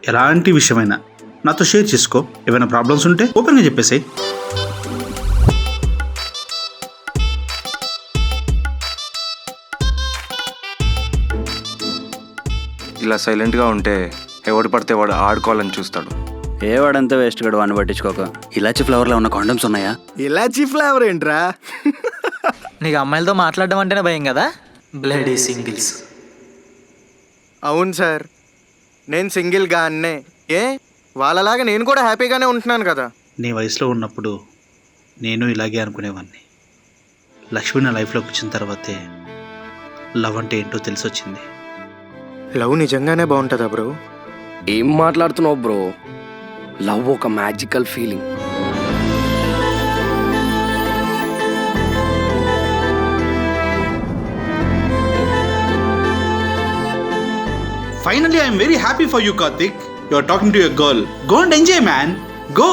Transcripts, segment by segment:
ఎలాంటి విషయమైనా నాతో షేర్ చేసుకో. ఏమైనా ప్రాబ్లమ్స్ ఉంటే ఓపెన్గా చెప్పేసాయి. ఇలా సైలెంట్గా ఉంటే ఎవడు పడితే వాడు ఆడుకోవాలని చూస్తాడు. ఏ వాడంతా వేస్ట్ గడు వాడిని పట్టించుకోక. ఇలాచి ఫ్లవర్లో ఉన్న కాండమ్స్ ఉన్నాయా? ఇలాచీ ఫ్లేవర్ ఏంట్రా? నీకు అమ్మాయిలతో మాట్లాడడం అంటేనే భయం కదా. Bloody singles. అవును సార్, నేను సింగిల్గా అన్నే. ఏ వాళ్ళలాగా నేను కూడా హ్యాపీగానే ఉంటున్నాను కదా. నీ వయసులో ఉన్నప్పుడు నేను ఇలాగే అనుకునేవాడిని. లక్ష్మి నా లైఫ్లోకి వచ్చిన తర్వాతే లవ్ అంటే ఏంటో తెలిసి వచ్చింది. లవ్ నిజంగానే బాగుంటుందా బ్రో? ఏం మాట్లాడుతున్నావు బ్రో? లవ్ ఒక magical feeling. Finally, I'm very happy for you, Karthik. You're talking to your girl. Go and enjoy, man. Go.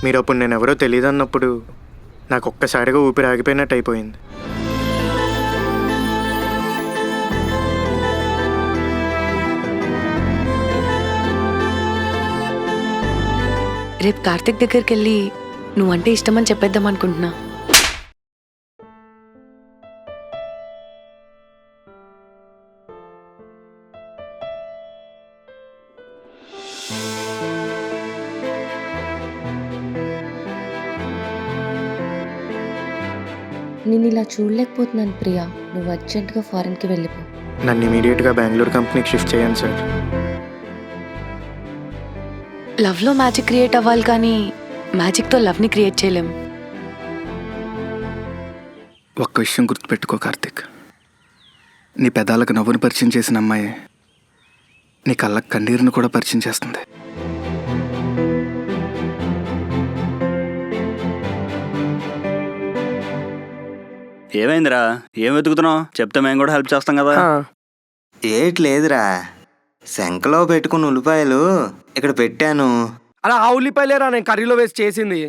మీరు అప్పుడు నేను ఎవరో తెలియదు అన్నప్పుడు నాకు ఒక్కసారిగా ఊపిరి ఆగిపోయినట్టు అయిపోయింది. రేపు కార్తిక్ దగ్గరికి వెళ్ళి నువ్వంటే ఇష్టమని చెప్పేద్దాం అనుకుంటున్నా. నేను ఇలా చూడలేకపోతున్నాను ప్రియా. నువ్వు అర్జెంటుగా ఫారెన్కి వెళ్ళిపో. నన్ను ఇమీడియట్గా బెంగళూరు కంపెనీకి షిఫ్ట్ చేయండి సార్. లవ్లో మ్యాజిక్ క్రియేట్ అవ్వాలి కానీ మ్యాజిక్తో లవ్ని క్రియేట్ చేయలేం. ఒక్క విషయం గుర్తుపెట్టుకో కార్తిక్, నీ పెదాలకు నవ్వును పరిచయం చేసిన అమ్మాయి నీ కళ్ళకు కన్నీరును కూడా పరిచయం చేస్తుంది. ఏమైందిరా? ఏం వెతుకుతున్నావు? చెప్తే మేము కూడా హెల్ప్ చేస్తాం కదా. ఏట్లేదురా, శంకలో పెట్టుకున్న ఉల్లిపాయలు ఇక్కడ పెట్టాను. అలా ఆ ఉల్లిపాయలేరా నేను కర్రీలో వేసి చేసింది?